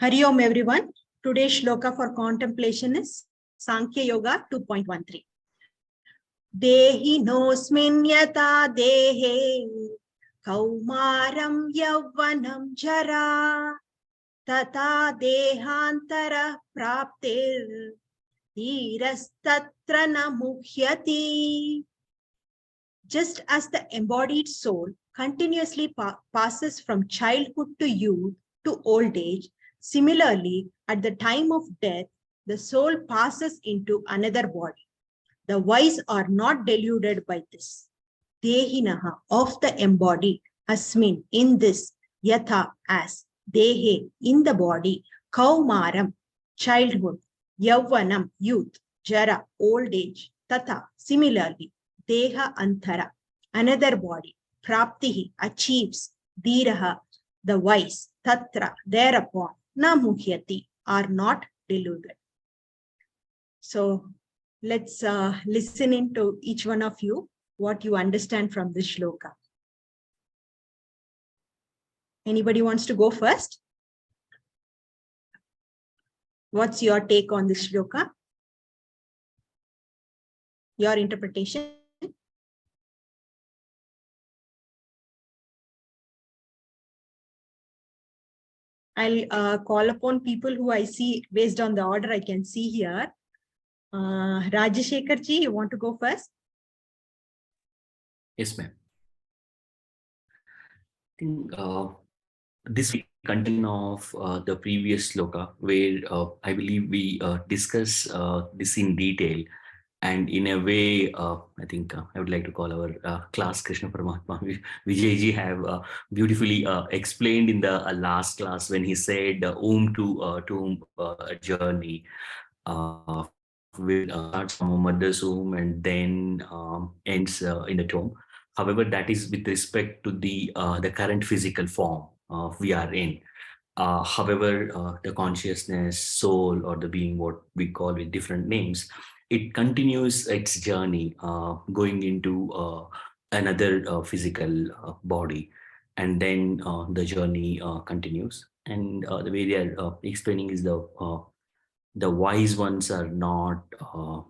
Hari Om everyone. Today's shloka for contemplation is Sankhya Yoga 2.13. Dehino smin yathā dehe kaumaram yavvanam jara tatā dehantara praptir dhīrastatra na muhyati. Just as the embodied soul continuously passes from childhood to youth to old age, similarly, at the time of death, the soul passes into another body. The wise are not deluded by this. Dehinaha, of the embodied, asmin, in this, yathā, as, dehe, in the body, kaumaram, childhood, yavvanam, youth, jara, old age, tatha, similarly, deha antara, another body, praptihi, achieves, dhiraha, the wise, tatra, thereupon, na muhyati, are not deluded. So let's listen into each one of you, what you understand from this shloka. Anybody wants to go first? What's your take on this shloka? Your interpretation? I'll call upon people who I see based on the order I can see here. Rajashekar ji, you want to go first? Yes, ma'am. I think this will continue of the previous sloka, where I believe we discuss this in detail. And in a way, I think I would like to call our class Krishna Paramatma, Vijayji have beautifully explained in the last class when he said Om to Tomb journey, will starts from a mother's womb and then ends in the tomb. However, that is with respect to the current physical form we are in. However, the consciousness, soul, or the being, what we call with different names, it continues its journey going into another physical body, and then the journey continues. And the way they are explaining is the wise ones are not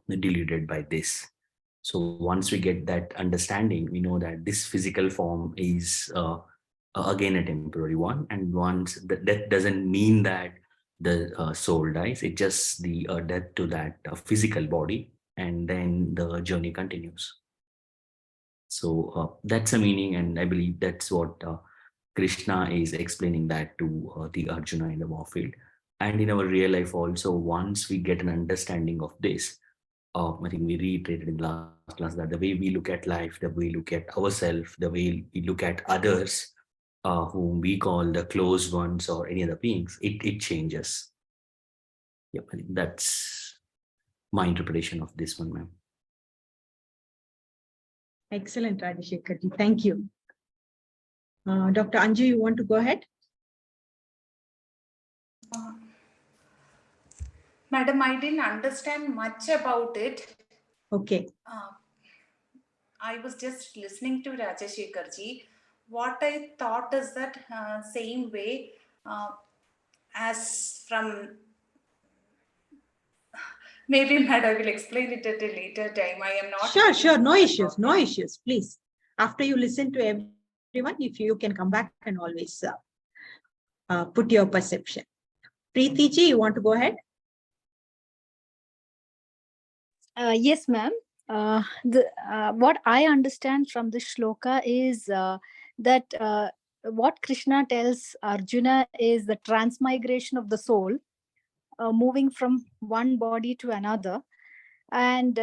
deluded by this. So once we get that understanding, we know that this physical form is again a temporary one, and once that doesn't mean that the soul dies. It's just the death to that physical body, and then the journey continues. So that's a meaning, and I believe that's what Krishna is explaining that to the Arjuna in the warfield. And in our real life also, once we get an understanding of this, I think we reiterated in the last class that the way we look at life, the way we look at ourselves, the way we look at others, whom we call the close ones or any other beings, it changes. Yep, I think that's my interpretation of this one, ma'am. Excellent, Rajashekar ji. Thank you. Dr. Anju, you want to go ahead? Madam, I didn't understand much about it. Okay. I was just listening to Rajashekar ji. What I thought is that same way as from... Maybe, Madam, I will explain it at a later time. I am not... Sure. No issues. No issues. Please. After you listen to everyone, if you can come back and always put your perception. Preeti ji, you want to go ahead? Yes, ma'am. What I understand from this shloka is that what Krishna tells Arjuna is the transmigration of the soul, moving from one body to another, and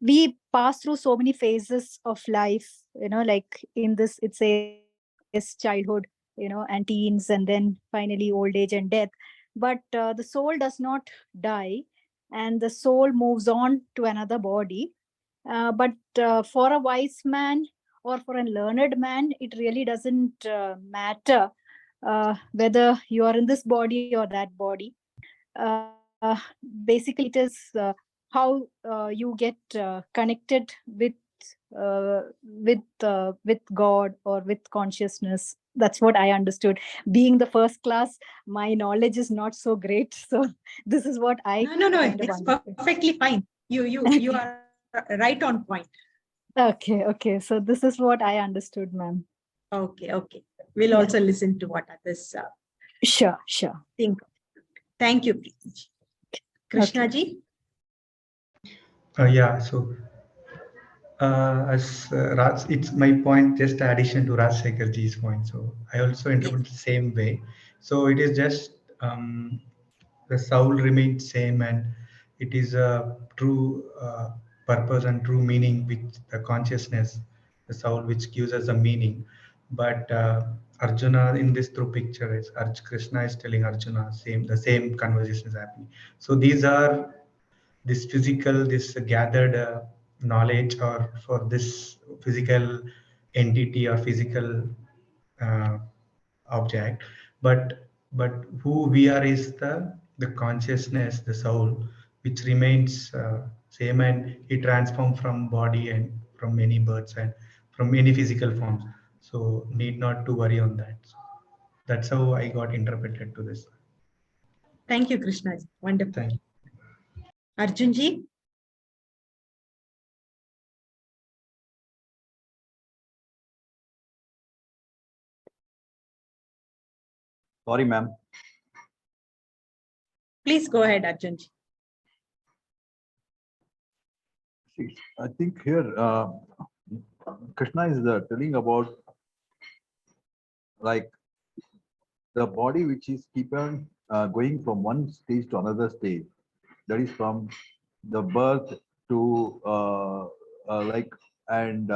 we pass through so many phases of life. Like in this, it says childhood, and teens, and then finally old age and death. But the soul does not die, and the soul moves on to another body. But for a wise man or for a learned man, it really doesn't matter whether you are in this body or that body. Basically, it is how you get connected with with God or with consciousness. That's what I understood. Being the first class, my knowledge is not so great. So this is what I No, kind of it's understood. perfectly fine. You are right on point. Okay. So this is what I understood, ma'am. Okay. We'll Yeah. also listen to what others Sure. think. Thank you, Preeti. Krishna ji. Yeah, so as Raj, it's my point, just addition to Raj Sekharji's point. So I also interpret the same way. So it is just the soul remains same, and it is a true purpose and true meaning which the consciousness, the soul, which gives us a meaning. But Arjuna in this through picture is Krishna is telling Arjuna the same conversation is happening. So these are this physical, this gathered knowledge, or for this physical entity or physical uh, object, but who we are is the consciousness, the soul, which remains same, and it transforms from body and from many births and from many physical forms. So need not to worry on that. So that's how I got interpreted to this. Thank you, Krishna ji. Wonderful. Thank you. Arjun ji. Sorry, ma'am. Please go ahead, Arjun ji. See, I think here Krishna is telling about like the body which is keep on going from one stage to another stage. That is from the birth to like and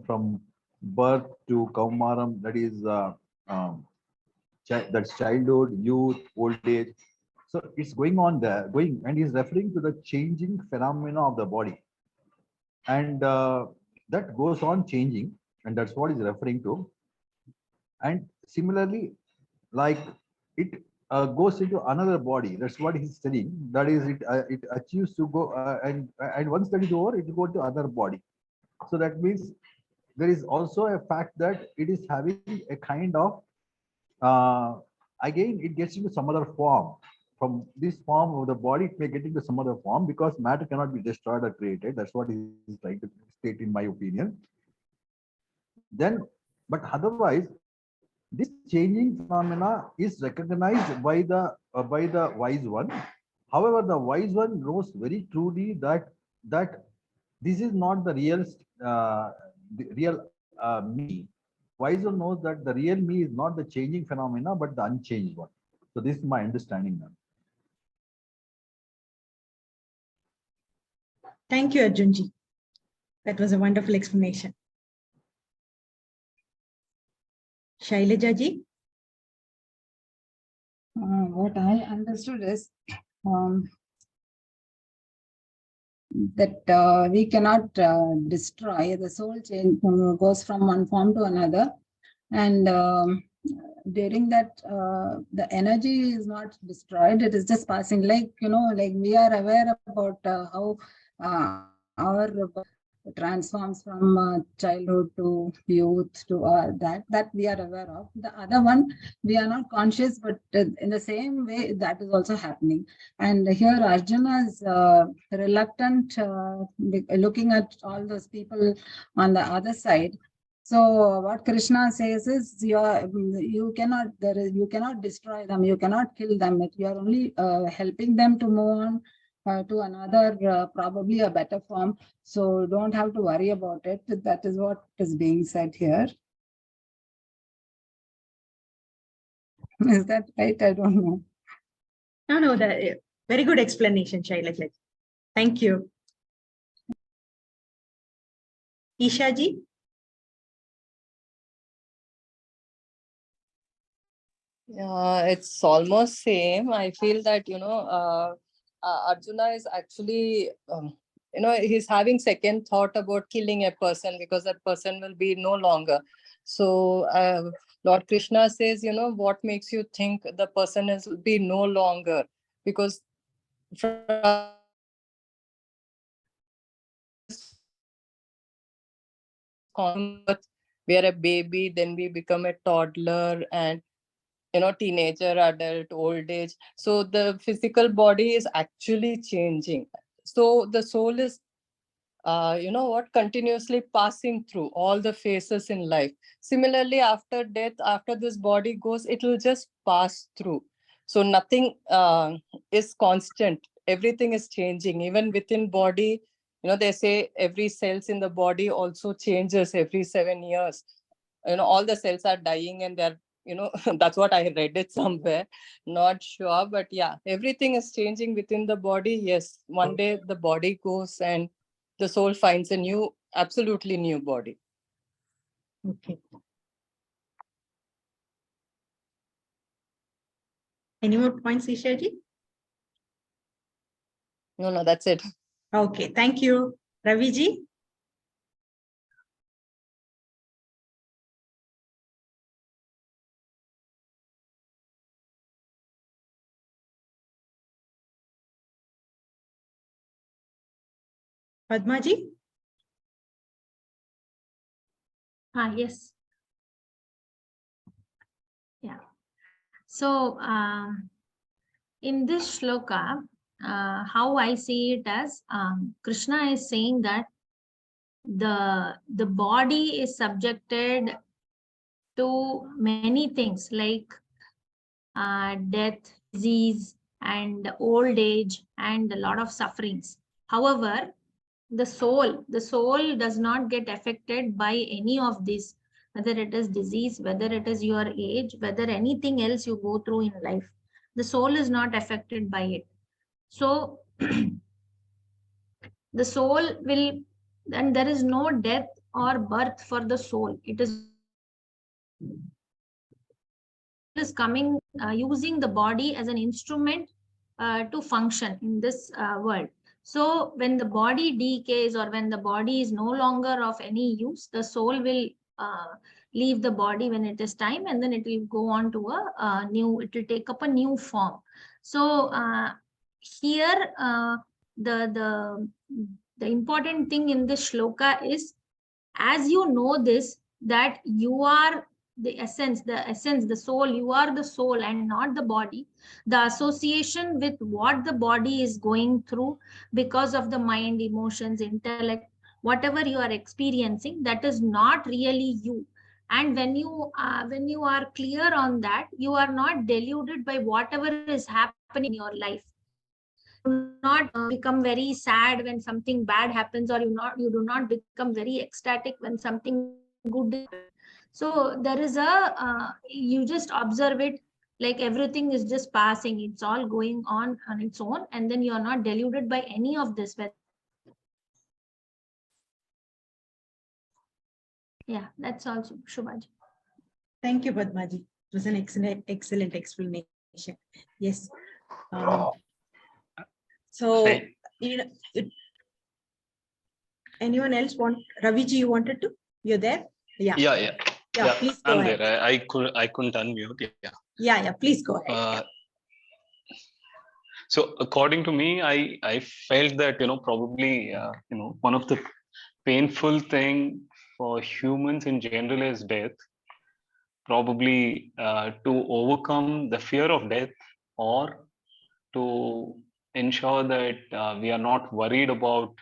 from birth to Kaumaram. That is that's childhood, youth, old age. So it's going on there, going, and he's referring to the changing phenomena of the body, and that goes on changing, and that's what he's referring to. And similarly, like it goes into another body. That's what he's telling. That is, it achieves to go, and once that is over, it will go to other body. So that means there is also a fact that it is having a kind of again it gets into some other form. From this form of the body, it may get into some other form because matter cannot be destroyed or created. That's what he's trying to state, in my opinion. Then, but otherwise, this changing phenomena is recognized by the wise one. However, the wise one knows very truly that this is not the real me. Wise one knows that the real me is not the changing phenomena, but the unchanged one. So this is my understanding now. Thank you, Arjun ji. That was a wonderful explanation. Shailaja ji. What I understood is that we cannot destroy the soul. Change goes from one form to another, and during that the energy is not destroyed, it is just passing, like like we are aware about how our transforms from childhood to youth to that we are aware of. The other one we are not conscious, but in the same way that is also happening. And here Arjuna is reluctant, looking at all those people on the other side. So what Krishna says is you cannot destroy them, you cannot kill them. You are only helping them to move on to another, probably a better form. So don't have to worry about it. That is what is being said here. Is that right? I don't know. No, that very good explanation, Shailaja. Thank you. Isha ji. It's almost same. I feel that Arjuna is actually he's having second thought about killing a person because that person will be no longer. So Lord Krishna says, what makes you think the person will be no longer? Because from constant. We are a baby, then we become a toddler, and teenager, adult, old age. So the physical body is actually changing. So the soul is continuously passing through all the phases in life. Similarly, after death, after this body goes, it will just pass through. So nothing is constant. Everything is changing. Even within body, they say every cells in the body also changes every 7 years. All the cells are dying, and they're that's what I read it somewhere, not sure, but yeah, everything is changing within the body. Yes, one day the body goes and the soul finds a new, absolutely new body. Okay. Any more points, Ishaji? No, that's it. Okay, thank you. Raviji? Padmaji? Yes. Yeah. So in this shloka, how I see it as Krishna is saying that the body is subjected to many things like death, disease, and old age, and a lot of sufferings. However, the soul does not get affected by any of this, whether it is disease, whether it is your age, whether anything else you go through in life. The soul is not affected by it. So the soul will, and there is no death or birth for the soul. It is coming using the body as an instrument to function in this world. So when the body decays, or when the body is no longer of any use, the soul will leave the body when it is time, and then it will go on to a new, it will take up a new form. So here the important thing in this shloka is, as you know this, that you are the essence, the soul, you are the soul and not the body. The association with what the body is going through because of the mind, emotions, intellect, whatever you are experiencing, that is not really you. And when you are clear on that, you are not deluded by whatever is happening in your life. Do not become very sad when something bad happens, or you do not become very ecstatic when something good happens. So there is you just observe it like everything is just passing, it's all going on its own, and then you are not deluded by any of this. Yeah, that's also Shubhaji. Thank you, Padmaji. It was an excellent explanation. Yes. So, anyone else want? Raviji, you wanted to? You're there? Yeah. Yeah. Please go I'm ahead. there. I couldn't unmute. Yeah. Please go ahead. So according to me, I felt that probably one of the painful thing for humans in general is death. Probably to overcome the fear of death, or to ensure that we are not worried about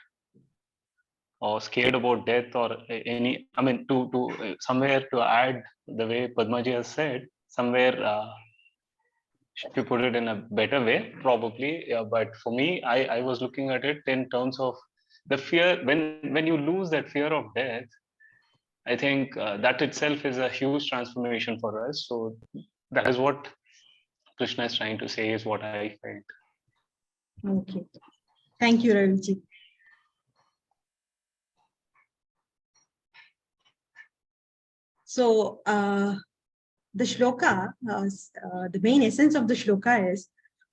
or scared about death or any, I mean, to somewhere to add the way Padmaji has said, somewhere to put it in a better way, probably. But for me, I was looking at it in terms of the fear. When you lose that fear of death, I think that itself is a huge transformation for us. So that is what Krishna is trying to say, is what I felt. Okay. Thank you, Raviji. So the shloka, the main essence of the shloka is,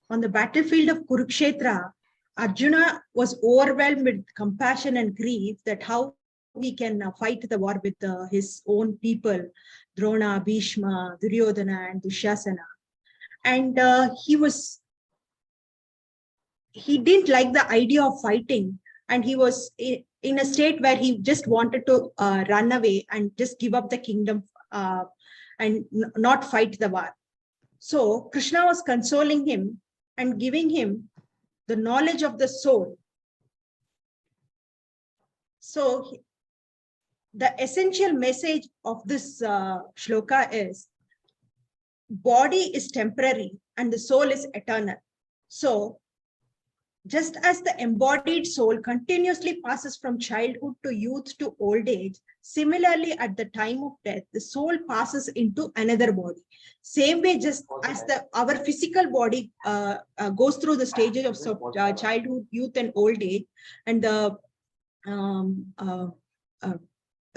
on the battlefield of Kurukshetra, Arjuna was overwhelmed with compassion and grief that how he can fight the war with his own people, Drona, Bhishma, Duryodhana, and Dushasana. And he didn't like the idea of fighting, and he was in a state where he just wanted to run away and just give up the kingdom and not fight the war. So Krishna was consoling him and giving him the knowledge of the soul. So the essential message of this shloka is, body is temporary and the soul is eternal. So just as the embodied soul continuously passes from childhood to youth to old age, similarly at the time of death, the soul passes into another body. Same way, just as our physical body goes through the stages of childhood, youth, and old age, and the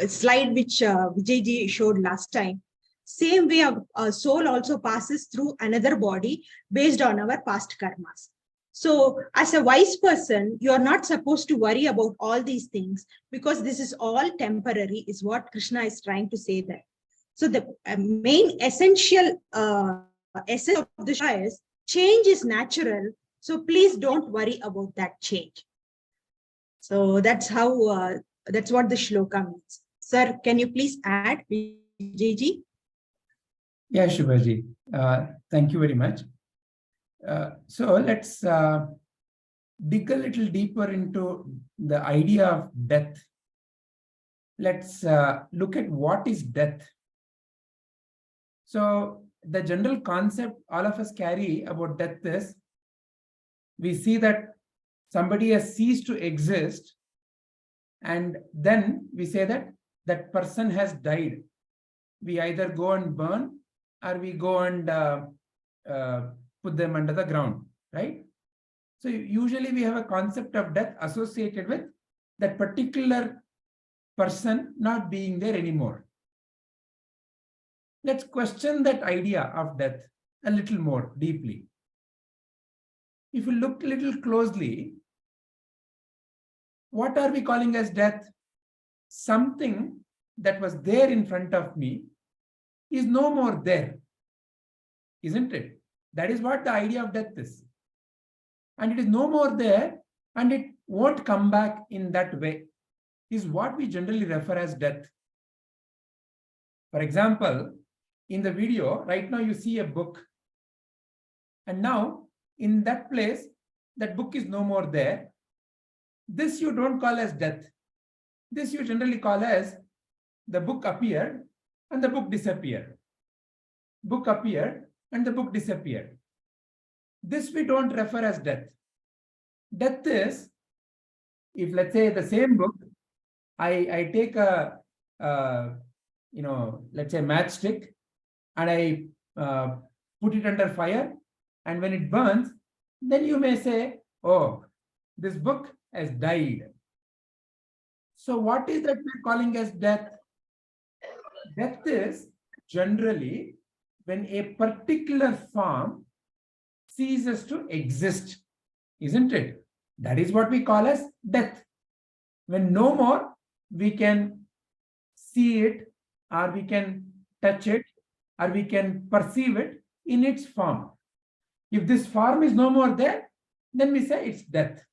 slide which Vijayji showed last time, same way our soul also passes through another body based on our past karmas. So as a wise person, you are not supposed to worry about all these things, because this is all temporary, is what Krishna is trying to say there. So the main essential essence of the shloka is, change is natural, so please don't worry about that change. So that's how, that's what the shloka means. Sir, can you please add, Vijayji? Yeah, Shubhaji. Thank you very much. So let's dig a little deeper into the idea of death. Let's look at what is death. So the general concept all of us carry about death is, we see that somebody has ceased to exist, and then we say that that person has died. We either go and burn, or we go and put them under the ground, right? So usually we have a concept of death associated with that particular person not being there anymore. Let's question that idea of death a little more deeply. If you look a little closely, what are we calling as death? Something that was there in front of me is no more there, isn't it? That is what the idea of death is. And it is no more there, and it won't come back in that way, is what we generally refer as death. For example, in the video, right now you see a book. And now, in that place, that book is no more there. This you don't call as death. This you generally call as, the book appeared and the book disappeared. Book appeared and the book disappeared. This we don't refer as death. Death is, if let's say the same book, I take a, let's say matchstick, and I put it under fire, and when it burns, then you may say, oh, this book has died. So what is that we're calling as death? Death is generally when a particular form ceases to exist, isn't it? That is what we call as death. When no more we can see it, or we can touch it, or we can perceive it in its form. If this form is no more there, then we say it's death,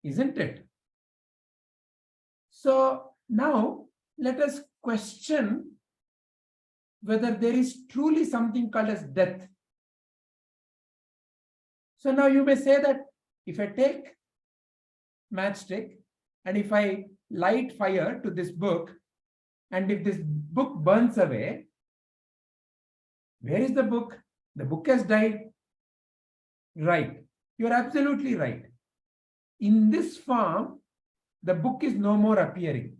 isn't it? So now let us question whether there is truly something called as death. So now you may say that if I take matchstick and if I light fire to this book, and if this book burns away, where is the book? The book has died. Right. You're absolutely right. In this form, the book is no more appearing.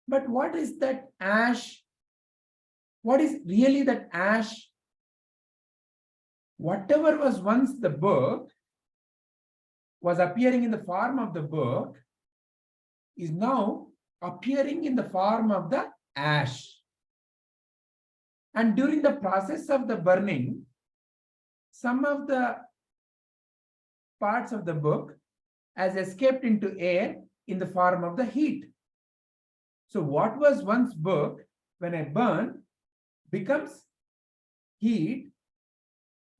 But what is that ash? What is really that ash? Whatever was once the book was appearing in the form of the book is now appearing in the form of the ash. And during the process of the burning, some of the parts of the book has escaped into air in the form of the heat. So what was once book, when I burn, becomes heat,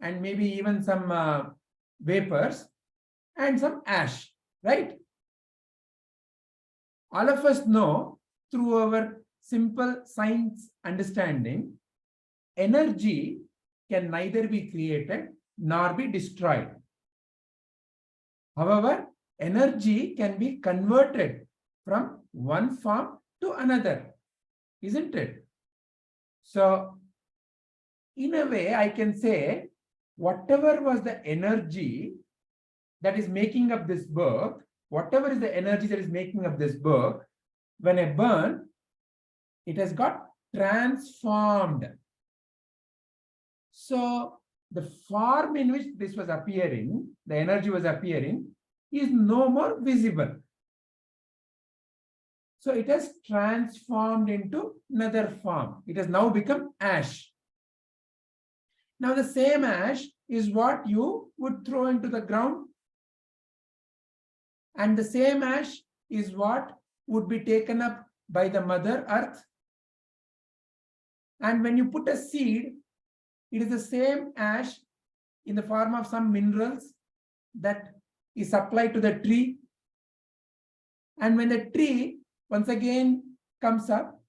and maybe even some vapors and some ash, right? all of us know through our simple science understanding, energy can neither be created nor be destroyed. However, energy can be converted from one form to another, isn't it? So, in a way, I can say, whatever was the energy that is making up this book, whatever is the energy that is making up this book, when I burn, it has got transformed. So the form in which this was appearing, the energy was appearing, is no more visible. So it has transformed into another form. It has now become ash. Now the same ash is what you would throw into the ground, and the same ash is what would be taken up by the Mother Earth. And when you put a seed, it is the same ash in the form of some minerals that is supplied to the tree. And when the tree once again comes up,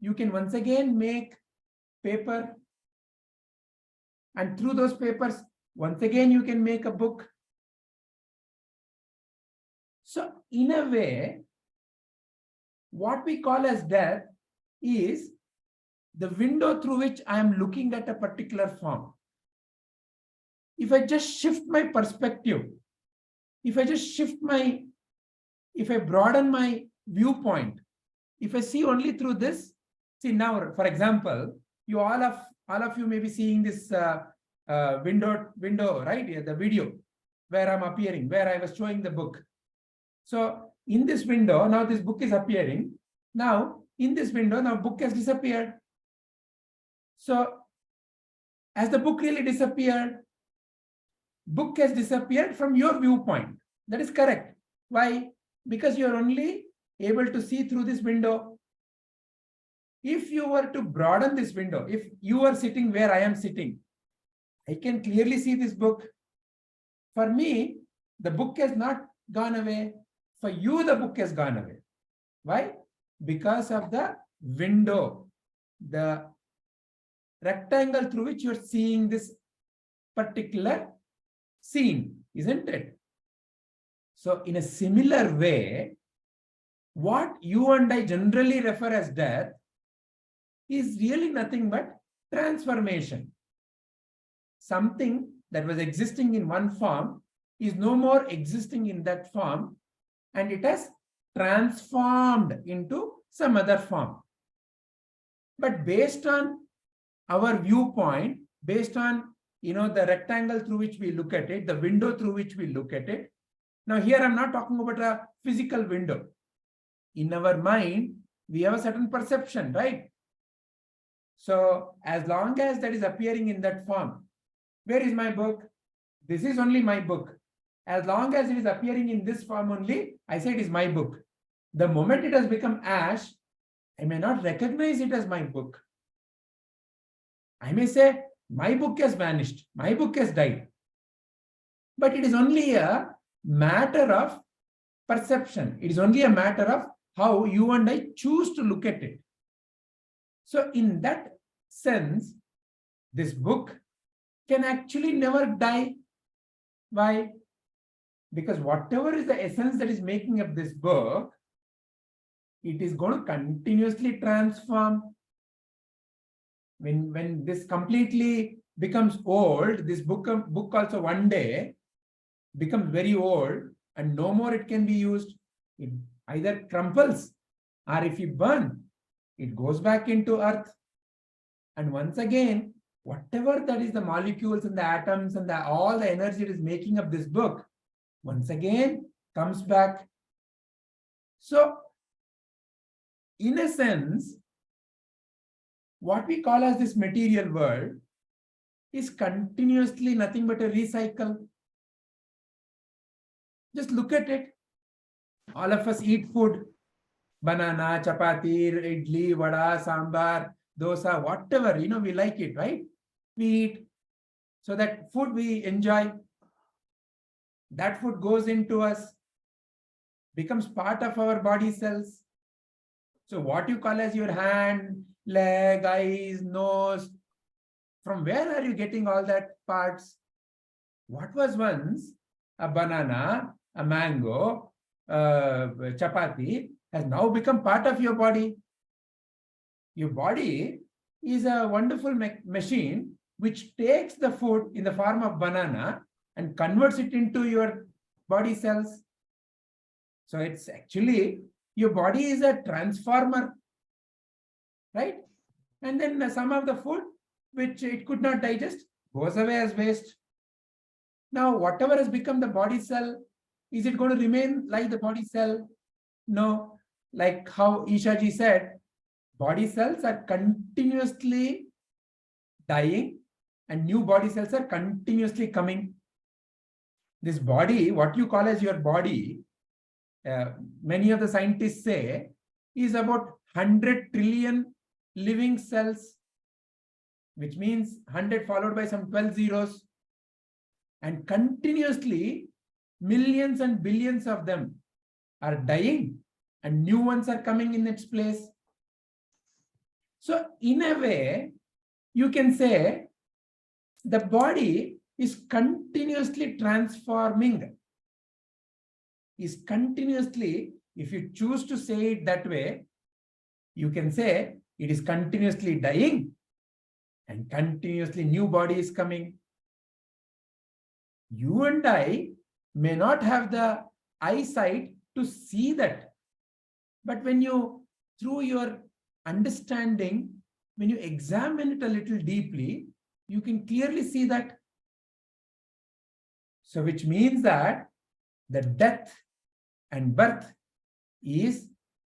you can once again make paper. And through those papers, once again, you can make a book. So in a way, what we call as death is the window through which I am looking at a particular form. If I just shift my perspective, if I broaden my viewpoint, if I see only through this, see now, for example, you all of you may be seeing this window, right? Yeah, the video where I'm appearing, where I was showing the book. So in this window, now this book is appearing. Now in this window, now book has disappeared. So as the book really disappeared, book has disappeared from your viewpoint. That is correct. Why? Because you are only able to see through this window. If you were to broaden this window, if you are sitting where I am sitting, I can clearly see this book. For me, the book has not gone away. For you, the book has gone away. Why? Because of the window, the rectangle through which you're seeing this particular scene, isn't it? So in a similar way, what you and I generally refer as death is really nothing but transformation. Something that was existing in one form is no more existing in that form, and it has transformed into some other form. But based on our viewpoint, based on the rectangle through which we look at it, the window through which we look at it. Now here I'm not talking about a physical window. In our mind, we have a certain perception, right? So as long as that is appearing in that form, where is my book? This is only my book. As long as it is appearing in this form only, I say it is my book. The moment it has become ash, I may not recognize it as my book. I may say, my book has vanished, my book has died. But it is only a matter of perception. It is only a matter of how you and I choose to look at it. So in that sense, this book can actually never die. Why? Because whatever is the essence that is making up this book, it is going to continuously transform. When this completely becomes old, this book also one day becomes very old and no more it can be used. It either crumples, or if you burn, it goes back into earth. And once again, whatever that is the molecules and the atoms and all the energy that is making up this book, once again comes back. So in a sense, what we call as this material world is continuously nothing but a recycle. Just look at it. All of us eat food. Banana, chapati, idli, vada, sambar, dosa, whatever, we like it, right? We eat. So that food we enjoy. That food goes into us. becomes part of our body cells. So what you call as your hand, leg, eyes, nose, from where are you getting all that parts? What was once a banana, a mango, chapati has now become part of your body. Your body is a wonderful machine which takes the food in the form of banana and converts it into your body cells. So it's actually, your body is a transformer, right? And then some of the food which it could not digest goes away as waste. Now, whatever has become the body cell, is it going to remain like the body cell? No. Like how Ishaji said, body cells are continuously dying and new body cells are continuously coming. This body, what you call as your body, many of the scientists say, is about 100 trillion living cells, which means 100 followed by some 12 zeros. And continuously, millions and billions of them are dying and new ones are coming in its place. So in a way, you can say the body is continuously transforming. Is continuously, if you choose to say it that way, you can say it is continuously dying and continuously new body is coming. You and I may not have the eyesight to see that. But when you, through your understanding, when you examine it a little deeply, you can clearly see that. So which means that the death and birth is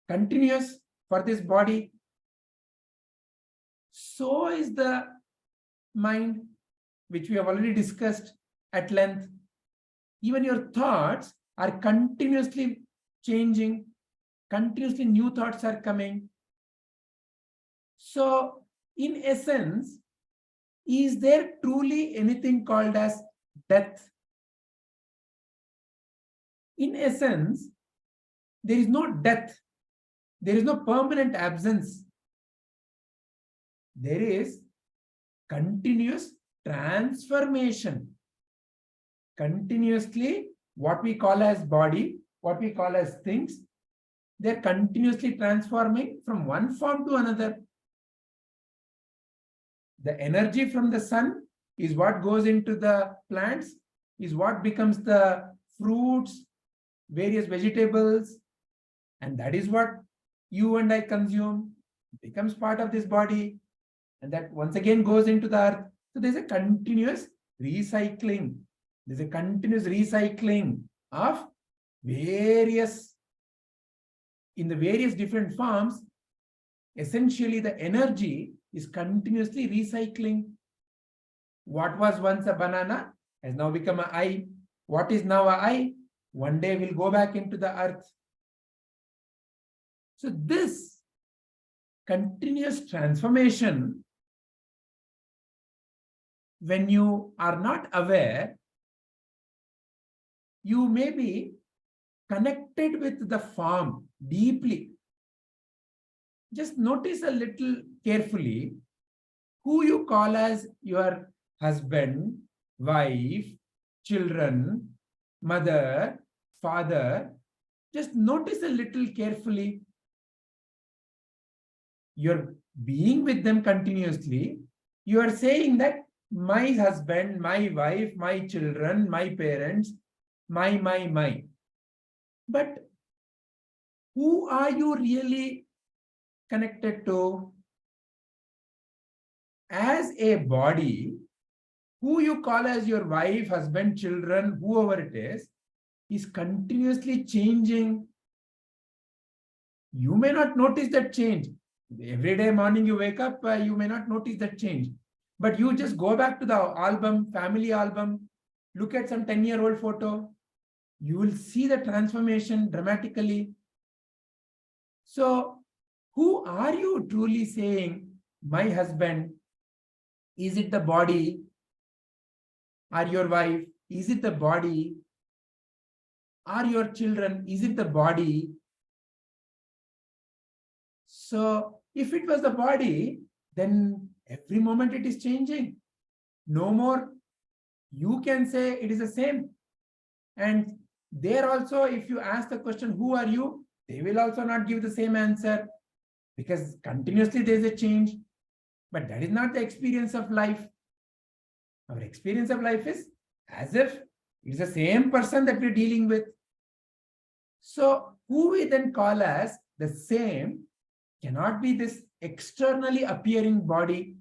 continuous for this body. So is the mind, which we have already discussed at length. Even your thoughts are continuously changing, continuously new thoughts are coming. So in essence, is there truly anything called as death? In essence, there is no death. There is no permanent absence. There is continuous transformation. Continuously, what we call as body, what we call as things, they're continuously transforming from one form to another. The energy from the sun is what goes into the plants, is what becomes the fruits, various vegetables, and that is what you and I consume, becomes part of this body, and that once again goes into the earth. So there's a continuous recycling. There's a continuous recycling of various, in the various different forms. Essentially, the energy is continuously recycling. What was once a banana has now become an eye. What is now an eye, one day will go back into the earth. So this continuous transformation, when you are not aware, you may be connected with the form deeply. Just notice a little carefully who you call as your husband, wife, children, mother, father. Just notice a little carefully. You're being with them continuously. You are saying that my husband, my wife, my children, my parents, my. But who are you really connected to? As a body, who you call as your wife, husband, children, whoever it is continuously changing. You may not notice that change. Every day morning you wake up, you may not notice that change. But you just go back to the album, family album, look at some 10-year-old photo. You will see the transformation dramatically. So who are you truly saying, my husband? Is it the body? Or your wife? Is it the body? Are your children? Is it the body? So if it was the body, then every moment it is changing. No more you can say it is the same. And there also, if you ask the question, who are you? They will also not give the same answer, because continuously there is a change. But that is not the experience of life. Our experience of life is as if it is the same person that we're dealing with. So who we then call as the same cannot be this externally appearing body.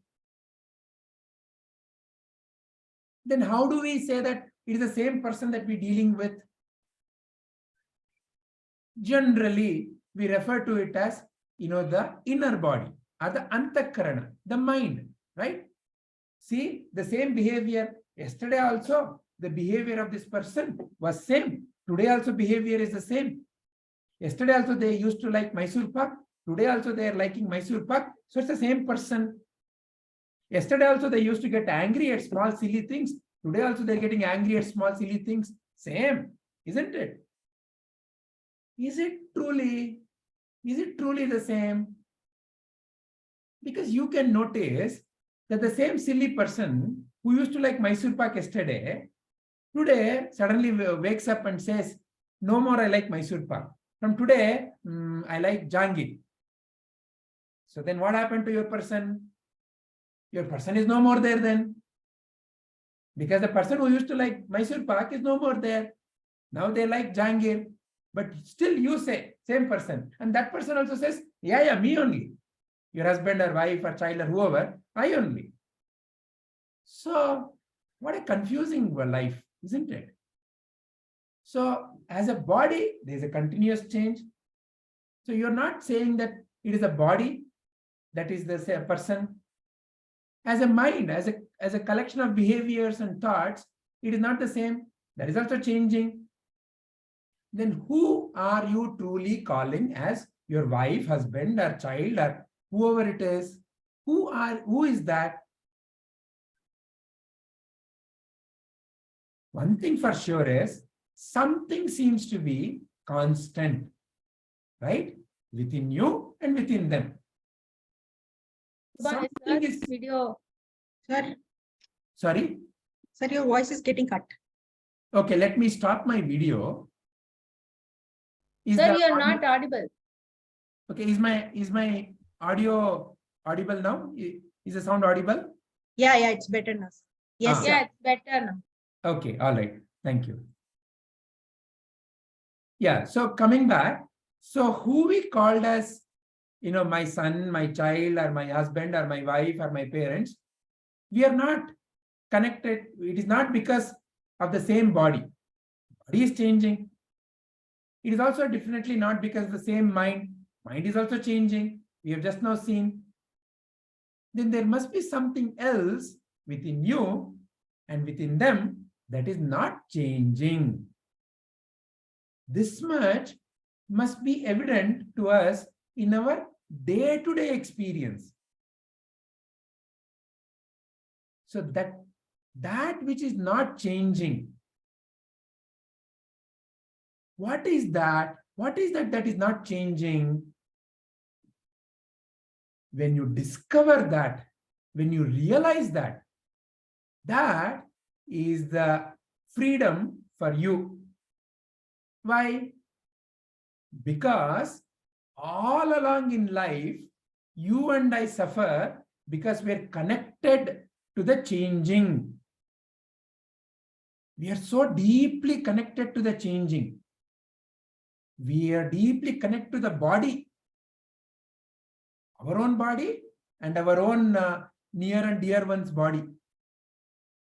Then how do we say that it is the same person that we're dealing with? Generally, we refer to it as, the inner body or the antakarana, the mind, right? See, the same behavior. Yesterday also, the behavior of this person was same. Today also behavior is the same. Yesterday also they used to like Mysore pak. Today also they are liking Mysore pak. So it's the same person. Yesterday also they used to get angry at small silly things. Today also they're getting angry at small silly things. Same, isn't it? Is it truly the same? Because you can notice that the same silly person who used to like Mysore pak yesterday, today suddenly wakes up and says, no more I like Mysore pak. From today, I like Jangir. So then what happened to your person? Your person is no more there then. Because the person who used to like Mysore pak is no more there. Now they like Jangir. But still you say, same person. And that person also says, yeah, me only. Your husband or wife or child or whoever, I only. So what a confusing life, isn't it? So as a body, there's a continuous change. So you're not saying that it is a body that is the person. As a mind, as a collection of behaviors and thoughts, it is not the same. That is also changing. Then who are you truly calling as your wife, husband, or child, or whoever it is? Who is that? One thing for sure is something seems to be constant, right? Within you and within them. Something is video. Sir, sorry. sir, your voice is getting cut. Okay, let me stop my video. Sir, you are not audible. Okay, is my audio audible now? Is the sound audible? Yeah, it's better now. Yes, Yeah, it's better now. Okay, all right. Thank you. Yeah, so coming back, so who we called as, my son, my child, or my husband, or my wife, or my parents, we are not connected. It is not because of the same body. Body is changing. It is also definitely not because of the same mind. Mind is also changing. We have just now seen. Then there must be something else within you and within them that is not changing. This much must be evident to us in our day-to-day experience. So that which is not changing, what is that? What is that is not changing? When you discover that, when you realize that, that is the freedom for you. Why? Because all along in life, you and I suffer because we're connected to the changing. We are so deeply connected to the changing. We are deeply connected to the body, our own body and our own near and dear one's body.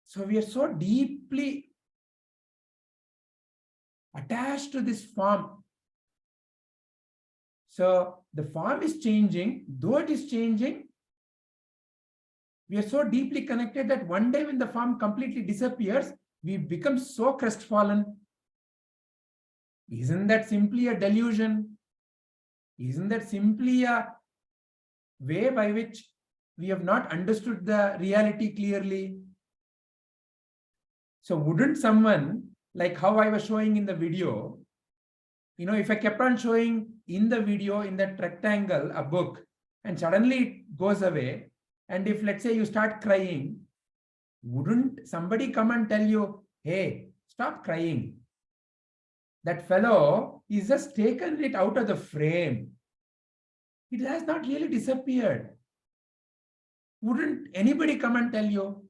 So we are so deeply attached to this form. So the form is changing, though it is changing, we are so deeply connected that one day when the form completely disappears, we become so crestfallen. Isn't that simply a delusion? Isn't that simply a way by which we have not understood the reality clearly? So wouldn't someone, like how I was showing in the video, if I kept on showing in the video, in that rectangle, a book, and suddenly it goes away, and if let's say you start crying, wouldn't somebody come and tell you, hey, stop crying? That fellow is just taken it out of the frame. It has not really disappeared. Wouldn't anybody come and tell you?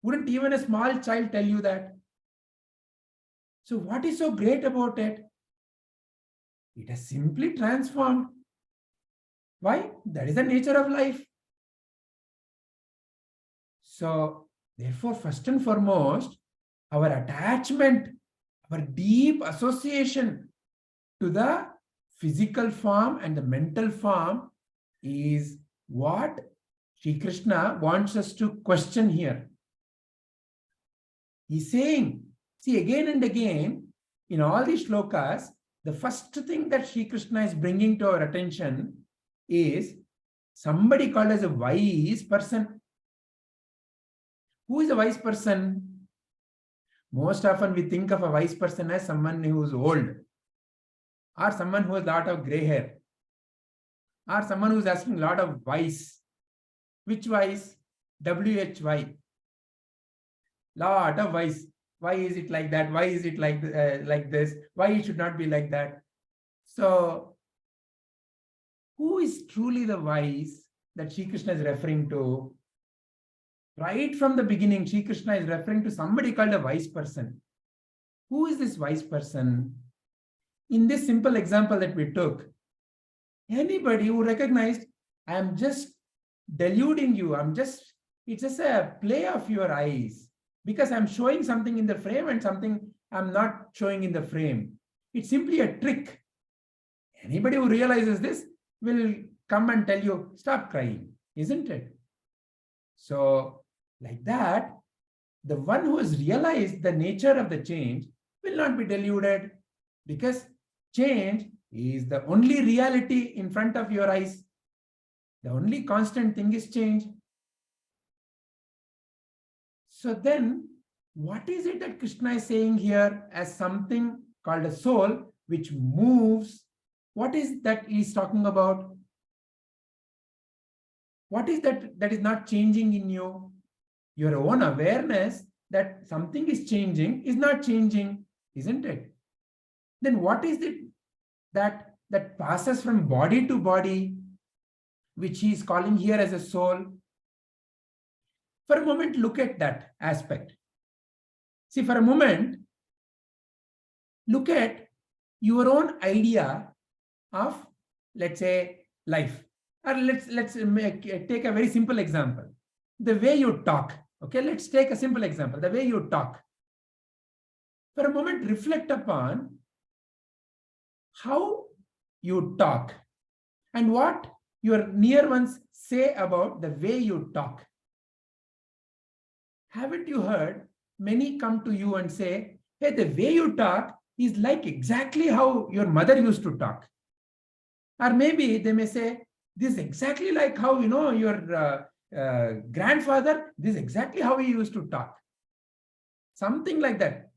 Wouldn't even a small child tell you that? So what is so great about it? It has simply transformed. Why? That is the nature of life. So therefore, first and foremost, our attachment, our deep association to the physical form and the mental form is what Sri Krishna wants us to question here. He's saying, see, again and again, in all these shlokas, the first thing that Sri Krishna is bringing to our attention is somebody called as a wise person. Who is a wise person? Most often we think of a wise person as someone who is old, or someone who has a lot of gray hair, or someone who is asking a lot of whys. Which whys? WHY. Lot of whys. Why is it like that? Why is it like this? Why it should not be like that? So, who is truly the wise that Sri Krishna is referring to? Right from the beginning, Sri Krishna is referring to somebody called a wise person. Who is this wise person? In this simple example that we took, anybody who recognized, I am just deluding you, it's just a play of your eyes, because I'm showing something in the frame and something I'm not showing in the frame. It's simply a trick. Anybody who realizes this will come and tell you, stop crying, isn't it? So, like that, the one who has realized the nature of the change will not be deluded, because change is the only reality in front of your eyes. The only constant thing is change. So then, what is it that Krishna is saying here as something called a soul which moves? What is that he's talking about? What is that is not changing in you? Your own awareness that something is changing is not changing, isn't it? Then what is it that passes from body to body, which he is calling here as a soul? For a moment, look at that aspect. See, for a moment, look at your own idea of, let's say, life. Or let's take a very simple example. The way you talk. Okay, let's take a simple example. The way you talk. For a moment, reflect upon how you talk and what your near ones say about the way you talk. Haven't you heard many come to you and say, hey, the way you talk is like exactly how your mother used to talk. Or maybe they may say, this is exactly like how, your grandfather, this is exactly how he used to talk. Something like that.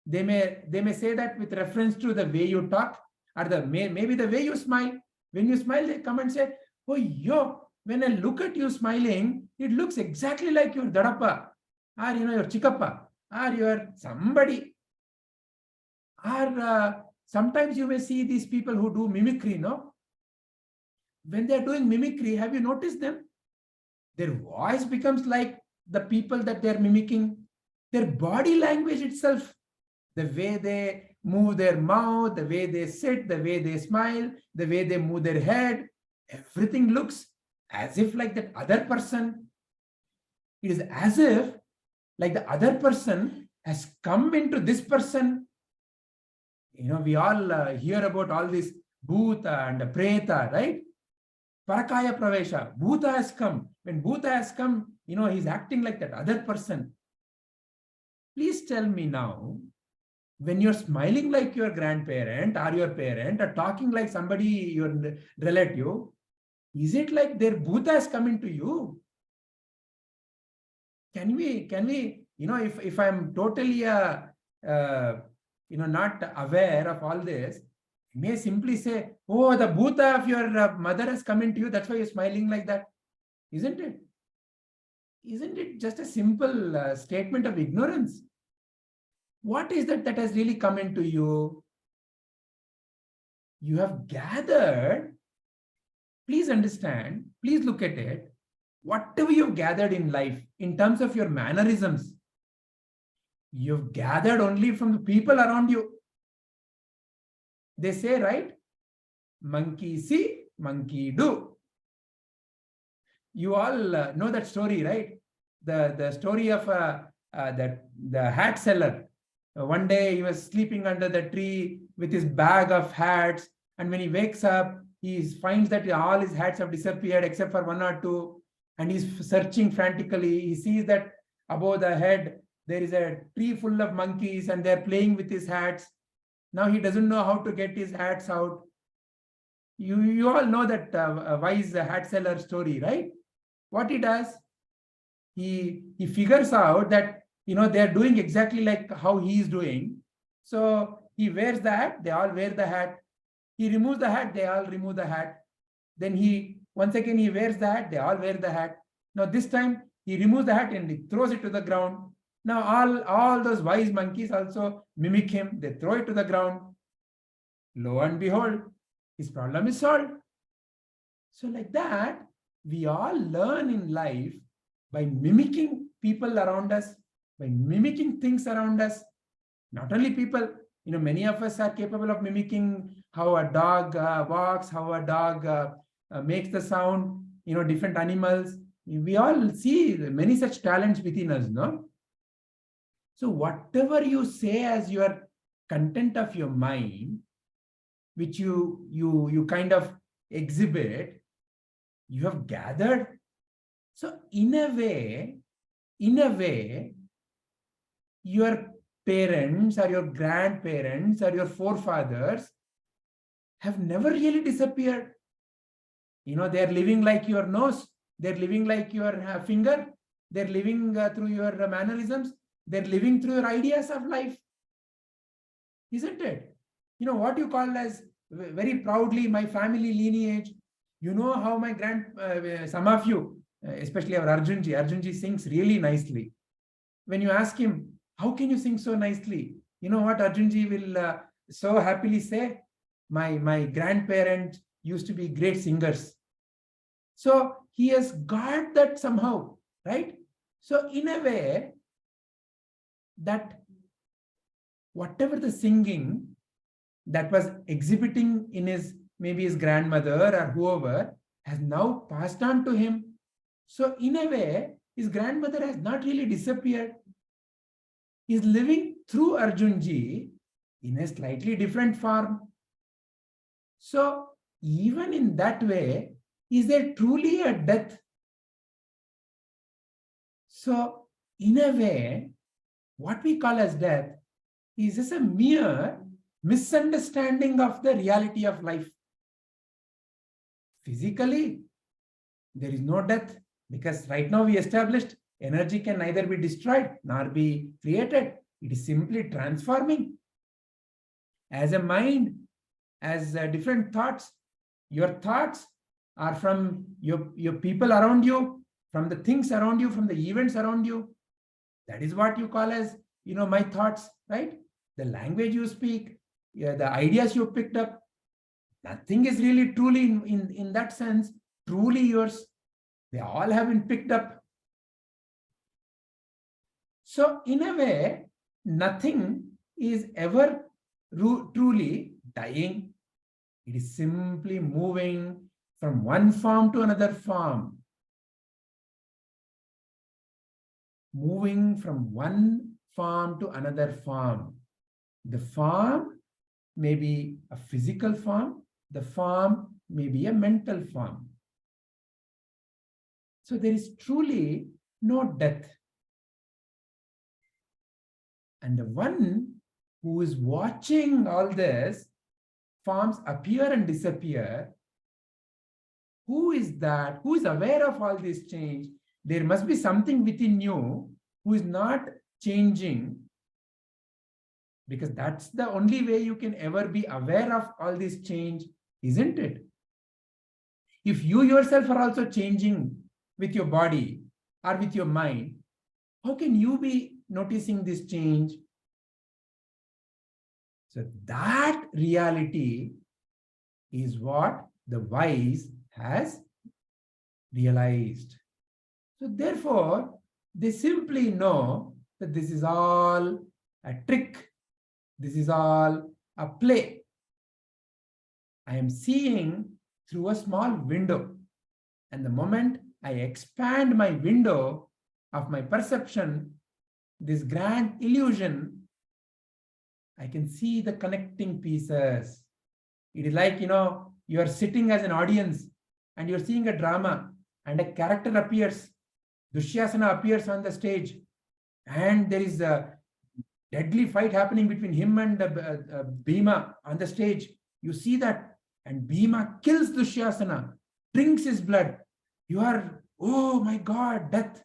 They may say that with reference to the way you talk, or maybe the way you smile. When you smile, they come and say, oh, when I look at you smiling, it looks exactly like your dadappa, or your chikappa, or your somebody. Or sometimes you may see these people who do mimicry, no? When they're doing mimicry, have you noticed them? Their voice becomes like the people that they're mimicking. Their body language itself, the way they move their mouth, the way they sit, the way they smile, the way they move their head, everything looks as if like that other person. It is as if like the other person has come into this person. We all hear about all this bhuta and preta, right? Parakaya pravesha. Bhuta has come. When Bhuta has come, he's acting like that other person. Please tell me now, when you're smiling like your grandparent or your parent or talking like somebody, your relative, is it like their Bhuta has come into you? Can we, if I'm totally, not aware of all this, may simply say, oh, the bhuta of your mother has come into you, that's why you're smiling like that. Isn't it? Isn't it just a simple statement of ignorance? What is that that has really come into you? You have gathered, please understand, please look at it, whatever you've gathered in life, in terms of your mannerisms, you've gathered only from the people around you. They say, right? Monkey see, monkey do. You all know that story, right? The story of the hat seller. One day he was sleeping under the tree with his bag of hats, and when he wakes up, he finds that all his hats have disappeared except for one or two, and he's searching frantically. He sees that above the head there is a tree full of monkeys and they're playing with his hats. Now he doesn't know how to get his hats out. You all know that wise hat seller story, right? What he does, he figures out that they're doing exactly like how he is doing. So he wears the hat, they all wear the hat. He removes the hat, they all remove the hat. Then once again he wears the hat, they all wear the hat. Now this time he removes the hat and he throws it to the ground. Now all those wise monkeys also mimic him. They throw it to the ground. Lo and behold, his problem is solved. So like that, we all learn in life by mimicking people around us, by mimicking things around us. Not only people, many of us are capable of mimicking how a dog walks, how a dog makes the sound, different animals. We all see many such talents within us, no? So whatever you say as your content of your mind, which you kind of exhibit, you have gathered. So in a way, your parents or your grandparents or your forefathers have never really disappeared. They're living like your nose, they're living like your finger, they're living through your mannerisms, they're living through your ideas of life. Isn't it? What you call as very proudly my family lineage. How my some of you, especially our Arjunji sings really nicely. When you ask him, how can you sing so nicely? You know what Arjunji will so happily say? My grandparents used to be great singers. So he has got that somehow, right? So in a way, that whatever the singing that was exhibiting in maybe his grandmother or whoever has now passed on to him. So in a way, his grandmother has not really disappeared. He's living through Arjunji in a slightly different form. So even in that way, is there truly a death? So in a way, what we call as death is just a mere misunderstanding of the reality of life. Physically, there is no death, because right now we established energy can neither be destroyed nor be created. It is simply transforming. As a mind, as different thoughts, your thoughts are from your people around you, from the things around you, from the events around you. That is what you call as, my thoughts, right? The language you speak, the ideas you picked up, nothing is really truly in that sense truly yours. They all have been picked up. So in a way, nothing is ever truly dying. It is simply moving from one form to another form. Moving from one form to another form. The form may be a physical form, the form may be a mental form. So there is truly no death. And the one who is watching all this forms appear and disappear, who is that? Who is aware of all this change? There must be something within you who is not changing. Because that's the only way you can ever be aware of all this change, isn't it? If you yourself are also changing with your body or with your mind, how can you be noticing this change? So that reality is what the wise has realized. So therefore, they simply know that this is all a trick. This is all a play. I am seeing through a small window. And the moment I expand my window of my perception, this grand illusion, I can see the connecting pieces. It is like, you are sitting as an audience and you're seeing a drama and a character appears. Dushyasana appears on the stage and there is a deadly fight happening between him and Bhima on the stage. You see that, and Bhima kills Dushyasana, drinks his blood. You are, oh my God, death.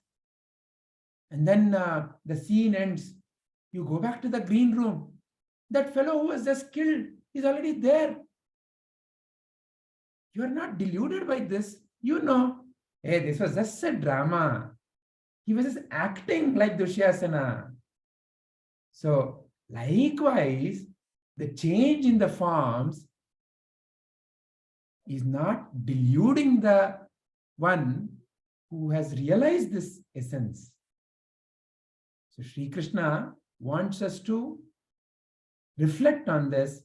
And then the scene ends. You go back to the green room. That fellow who was just killed is already there. You are not deluded by this. You know, hey, this was just a drama. He was just acting like Dushyasana. So, likewise, the change in the forms is not deluding the one who has realized this essence. So, Sri Krishna wants us to reflect on this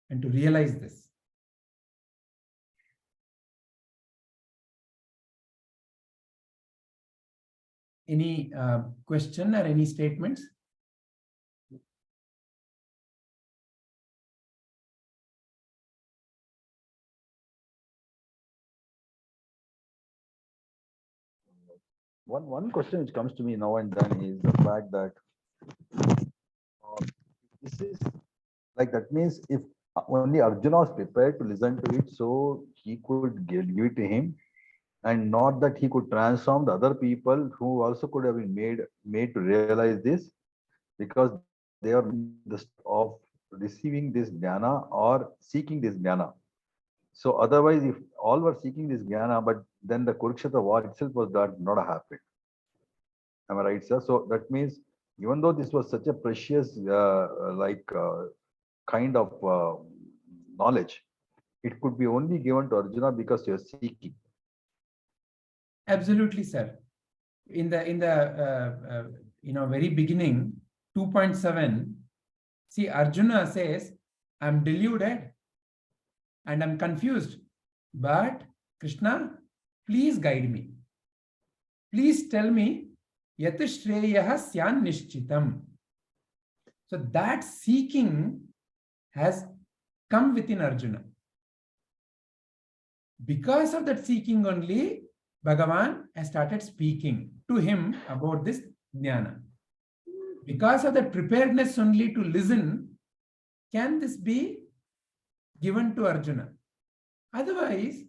and to realize this. Any question or any statements? One question which comes to me now and then is the fact that this is like, that means if only Arjuna was prepared to listen to it, so he could give it to him, and not that he could transform the other people who also could have been made to realize this, because they are in the state of receiving this jnana or seeking this jnana. So otherwise, if all were seeking this jnana, but then the Kurukshetra war itself was not happened. Am I right, sir? So that means, even though this was such a precious kind of knowledge, it could be only given to Arjuna because you are seeking. Absolutely, sir. In the very beginning, 2.7, see, Arjuna says, I'm deluded and I'm confused, but Krishna, please guide me. Please tell me, yathā shreyaha syan nishchitam. So that seeking has come within Arjuna. Because of that seeking only, Bhagavan has started speaking to him about this jnana. Because of that preparedness only to listen, can this be given to Arjuna? Otherwise,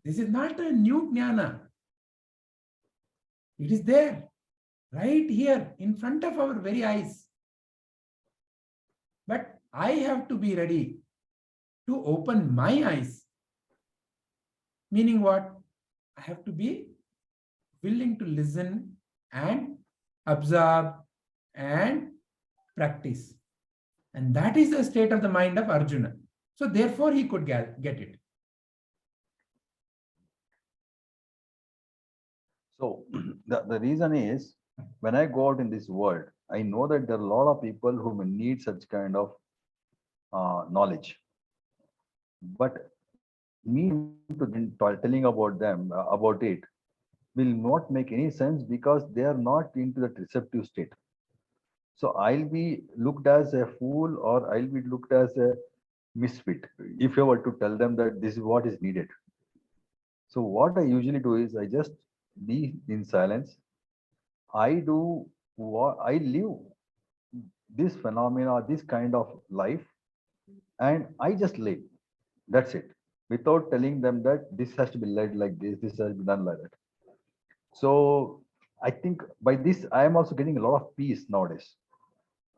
this is not a new jnana. It is there, right here, in front of our very eyes. But I have to be ready to open my eyes. Meaning what? I have to be willing to listen and observe and practice. And that is the state of the mind of Arjuna. So therefore he could get it. So the reason is, when I go out in this world, I know that there are a lot of people who may need such kind of knowledge. But me telling about them, about it, will not make any sense, because they are not into that receptive state. So I'll be looked as a fool, or I'll be looked as a misfit if I were to tell them that this is what is needed. So what I usually do is, I just be in silence. I do what I live this phenomena, this kind of life, and I just live. That's it. Without telling them that this has to be led like this has to be done like that. So I think by this, I am also getting a lot of peace nowadays.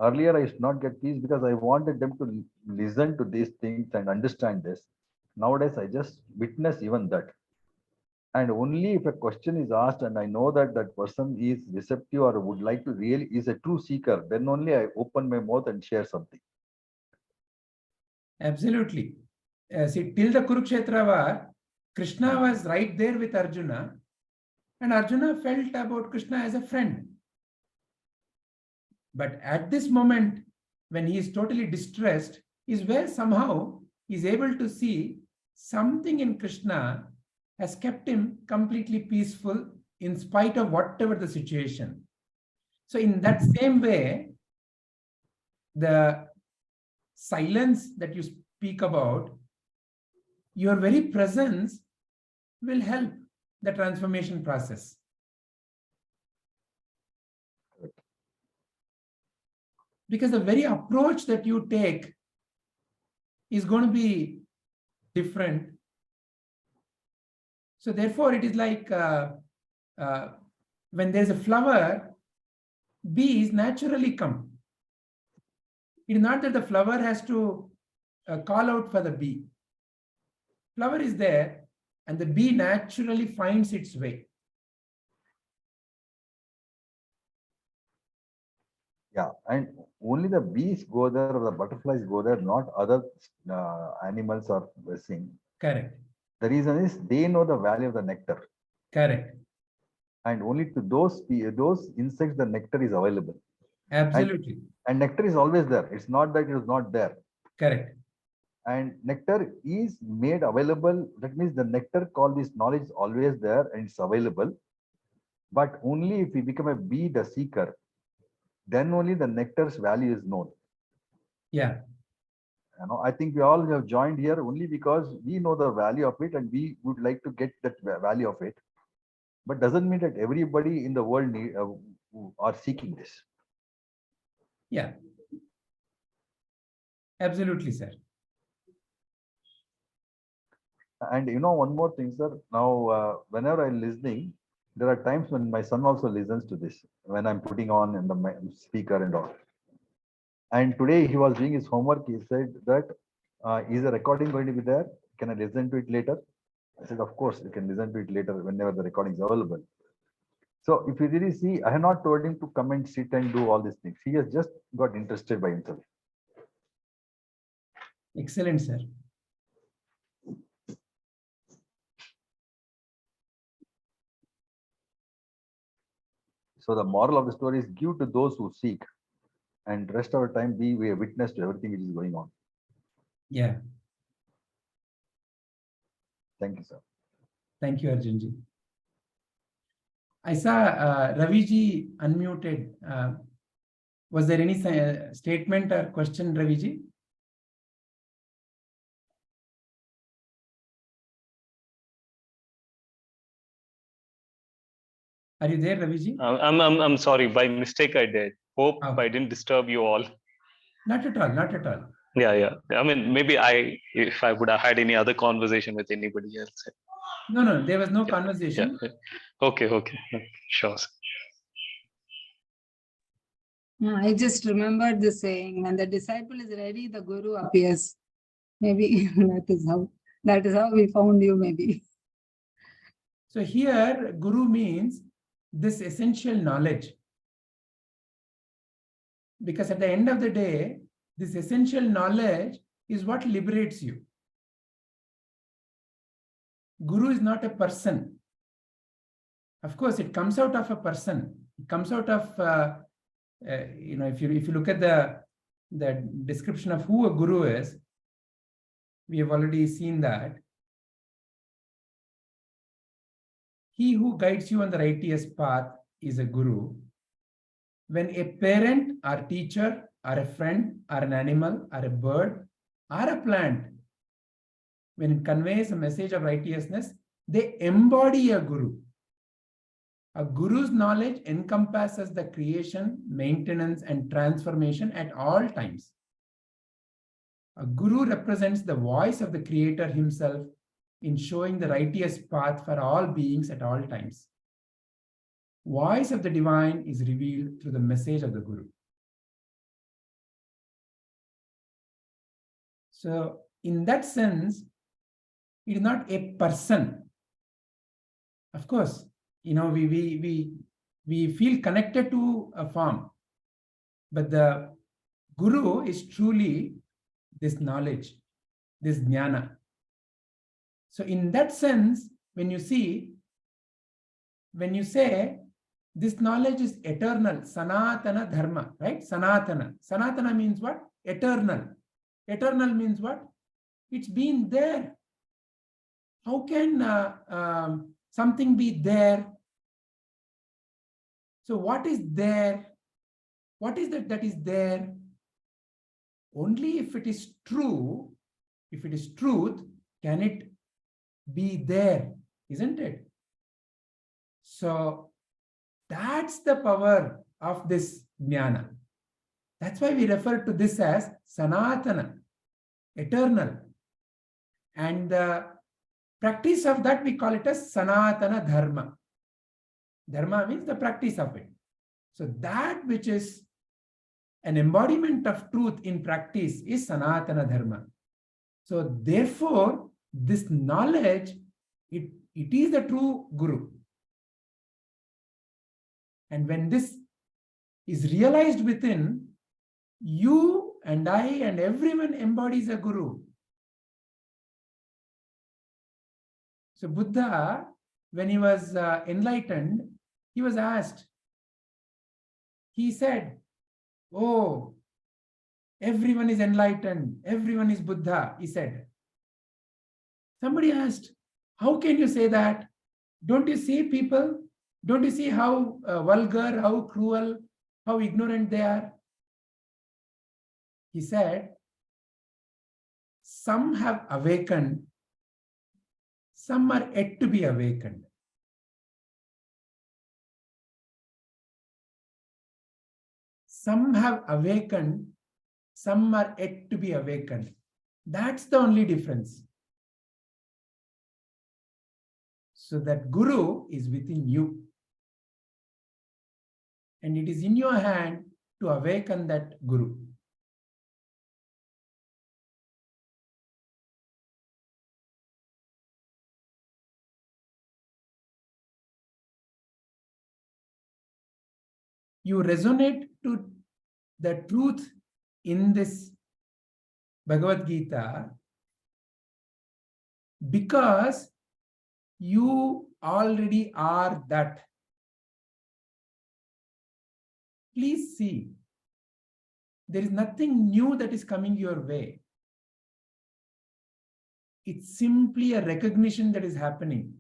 Earlier, I used not get peace because I wanted them to listen to these things and understand this. Nowadays, I just witness even that. And only if a question is asked and I know that that person is receptive or would like to really is a true seeker, then only I open my mouth and share something. Absolutely. See, till the Kurukshetra war, Krishna was right there with Arjuna, and Arjuna felt about Krishna as a friend. But at this moment, when he is totally distressed, is where somehow he is able to see something in Krishna has kept him completely peaceful in spite of whatever the situation. So in that same way, the silence that you speak about, your very presence will help the transformation process. Because the very approach that you take is going to be different. So therefore, it is like when there's a flower, bees naturally come. It is not that the flower has to call out for the bee. Flower is there, and the bee naturally finds its way. Yeah, and only the bees go there or the butterflies go there, not other animals or sing. Correct. The reason is they know the value of the nectar. Correct. And only to those insects the nectar is available. Absolutely. And nectar is always there. It's not that it is not there. Correct. And nectar is made available. That means the nectar called this knowledge is always there and it's available. But only if we become a bee, the seeker, then only the nectar's value is known. Yeah. You know, I think we all have joined here only because we know the value of it and we would like to get that value of it. But doesn't mean that everybody in the world are seeking this. Yeah. Absolutely, sir. And you know, one more thing, sir. Now, whenever I'm listening, there are times when my son also listens to this, when I'm putting on in the speaker and all. And today he was doing his homework. He said that, is the recording going to be there? Can I listen to it later? I said, of course, you can listen to it later whenever the recording is available. So if you really see, I have not told him to come and sit and do all these things. He has just got interested by himself. Excellent, sir. So the moral of the story is give to those who seek, and rest of the time be a witness to everything which is going on. Yeah. Thank you, sir. Thank you, Arjunji. I saw Raviji unmuted. Was there any statement or question, Raviji? Are you there, Raviji? I'm sorry. By mistake, I did. Hope I didn't disturb you all. Not at all. Not at all. Yeah. I mean, maybe if I would have had any other conversation with anybody else. No, there was no conversation. Yeah. Okay. Sure. I just remembered the saying, when the disciple is ready, the guru appears. Maybe that is how we found you, maybe. So here, guru means this essential knowledge. Because at the end of the day, this essential knowledge is what liberates you. Guru is not a person. Of course, it comes out of a person. It comes out of, if you look at the description of who a guru is, we have already seen that. He who guides you on the righteous path is a guru. When a parent or teacher or a friend or an animal or a bird or a plant, when it conveys a message of righteousness, they embody a guru. A guru's knowledge encompasses the creation, maintenance, and transformation at all times. A guru represents the voice of the creator himself in showing the righteous path for all beings at all times. Voice of the divine is revealed through the message of the guru. So in that sense, it is not a person. Of course, we feel connected to a form, but the Guru is truly this knowledge, this jnana. So in that sense, when you say this knowledge is eternal, sanatana dharma, right? Sanatana means what? Eternal. Eternal means what? It's been there. How can something be there? So what is there? What is that is there? Only if it is true, if it is truth, can it be there, isn't it? So that's the power of this jnana. That's why we refer to this as sanatana, eternal. And the practice of that, we call it as sanatana dharma. Dharma means the practice of it. So that which is an embodiment of truth in practice is sanatana dharma. So therefore, this knowledge, it is the true Guru. And when this is realized within, you and I and everyone embodies a Guru. So Buddha, when he was enlightened, he was asked, he said, oh, everyone is enlightened, everyone is Buddha, he said. Somebody asked, how can you say that? Don't you see people? Don't you see how vulgar, how cruel, how ignorant they are? He said, some have awakened, some are yet to be awakened. Some have awakened, some are yet to be awakened. That's the only difference. So that Guru is within you. And it is in your hand to awaken that Guru. You resonate to the truth in this Bhagavad Gita because you already are that. Please see, there is nothing new that is coming your way. It's simply a recognition that is happening.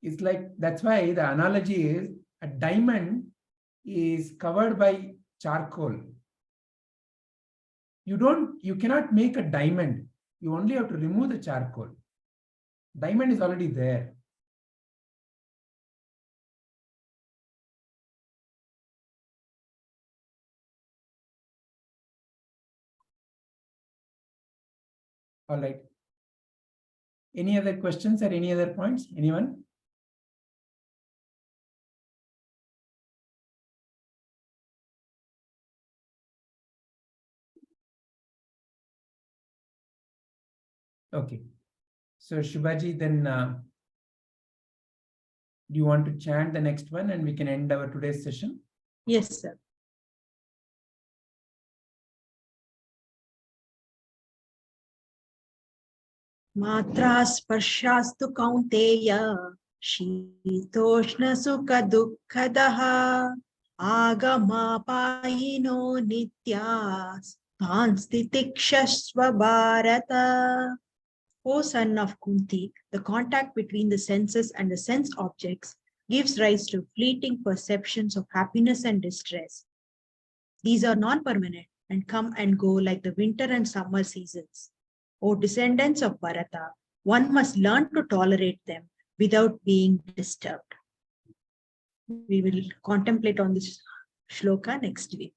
It's like, that's why the analogy is a diamond is covered by charcoal. You cannot make a diamond. You only have to remove the charcoal. Diamond is already there. All right. Any other questions or any other points? Anyone? Okay. So Shubhaji, then do you want to chant the next one and we can end our today's session? Yes, sir. Matra sparshastu kaunteya shitoshna sukha dukkadaha agama payino nityas tanstitikshasva bharata. O son of Kunti, the contact between the senses and the sense objects gives rise to fleeting perceptions of happiness and distress. These are non-permanent and come and go like the winter and summer seasons. O descendants of Bharata, one must learn to tolerate them without being disturbed. We will contemplate on this shloka next week.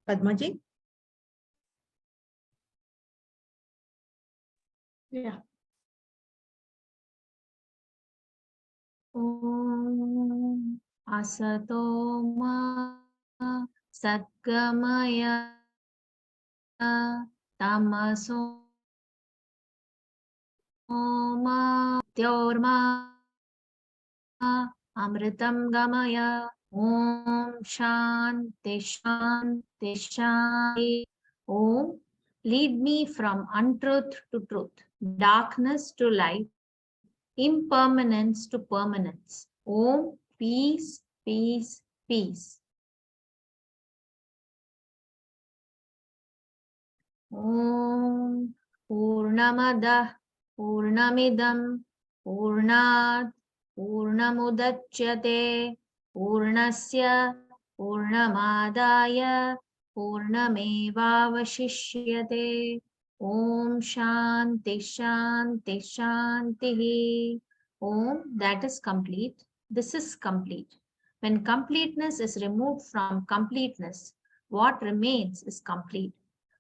Padmaji? Yeah. Om Asato Ma Satgamaya Tamaso Ma Tyorma Amritam Gamaya. Om Shanti Shanti Shanti. Om, lead me from untruth to truth, darkness to light, impermanence to permanence. Om, peace, peace, peace. Om Purnamada Purnamidam Purnat Purnamudachyate Purnasya Purnamadaya Purnamevavashishyate. Om Shanti Shanti Shanti. Om, that is complete. This is complete. When completeness is removed from completeness, what remains is complete.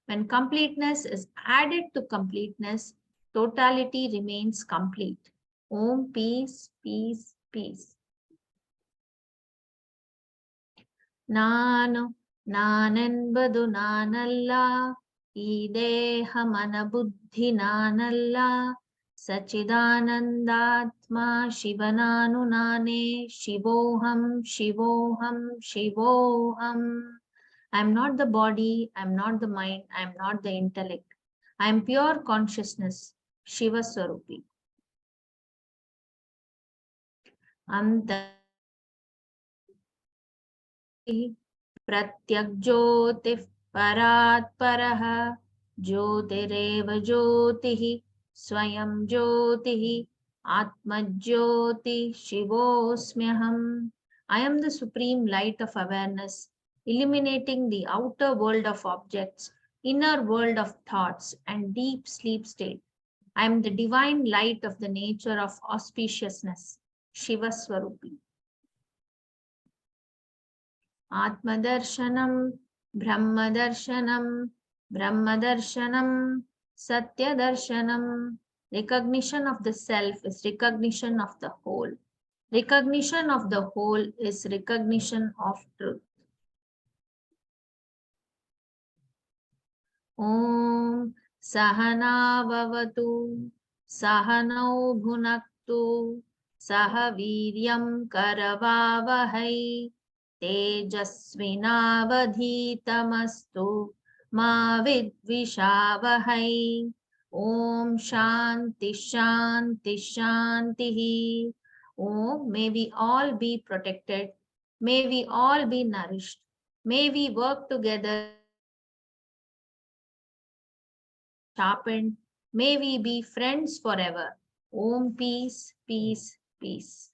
When completeness is added to completeness, totality remains complete. Om, peace, peace, peace. Nanu, nanenbadu nanalla, ideha manabuddhi nanalla, Sachidanandatma Shivananu Nane, Shivoham, Shivoham, Shivoham. I am not the body, I am not the mind, I am not the intellect. I am pure consciousness, Shiva Swarupi. Pratyakjyotif parat paraha, Jyotireva Jyotihi, Swayam Jyotihi, Atmajyoti, Shivosmyaham. I am the supreme light of awareness, illuminating the outer world of objects, inner world of thoughts, and deep sleep state. I am the divine light of the nature of auspiciousness, Shiva Swarupi. Atmadarshanam, Brahmadarshanam, Brahmadarshanam, Satyadarshanam. Recognition of the self is recognition of the whole. Recognition of the whole is recognition of truth. Om Sahana Vavatu, Sahanau Bhunaktu, Sahaviryam Karavavahai, Tejasvinavadhitamastu, Ma Vidvishavahai. Om Shanti Shanti Shanti. Om, may we all be protected. May we all be nourished. May we work together, sharpened. May we be friends forever. Om, peace, peace, peace.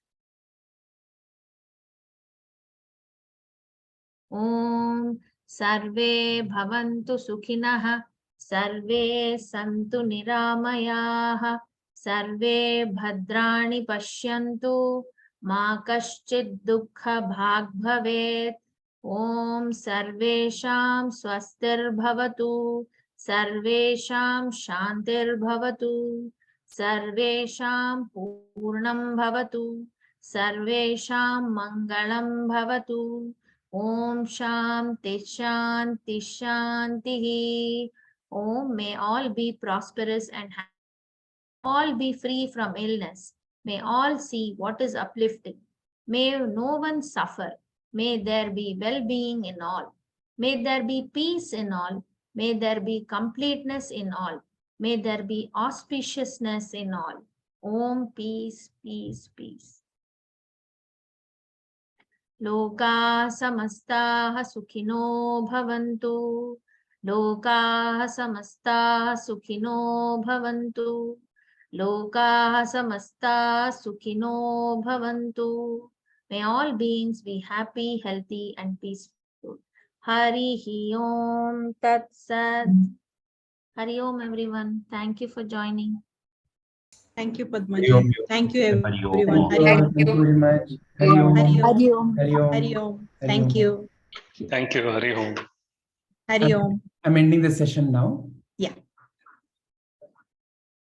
Om Sarve Bhavantu Sukhinah, Sarve Santu Niramayaha, Sarve Bhadrani Pashyantu, Ma Kaschid Dukkha Bhag Bhavet. Om Sarvesham Swastir Bhavatu, Sarvesham Shantir Bhavatu, Sarvesham Purnam Bhavatu, Sarvesham Mangalam Bhavatu. Om Shanti Shanti Shanti. Om, may all be prosperous and happy. All be free from illness. May all see what is uplifting. May no one suffer. May there be well-being in all. May there be peace in all. May there be completeness in all. May there be auspiciousness in all. Om, peace, peace, peace. Loka samastaha sukhino bhavantu. Loka samastaha sukhino bhavantu. Loka samasta sukhino bhavantu. May all beings be happy, healthy, and peaceful. Hari Om Tat Sat. Hari Om, everyone. Thank you for joining. Thank you, Hari Padmaji. Om. Thank you, Hari Om. everyone. Hari Thank Om. you. Thank you very much. Hari Om. Hari Om. Hari Om. Hari Om. Hari Om. Hari Thank Om. you. Thank you. Hari Om. Hari Om. I'm ending the session now. Yeah.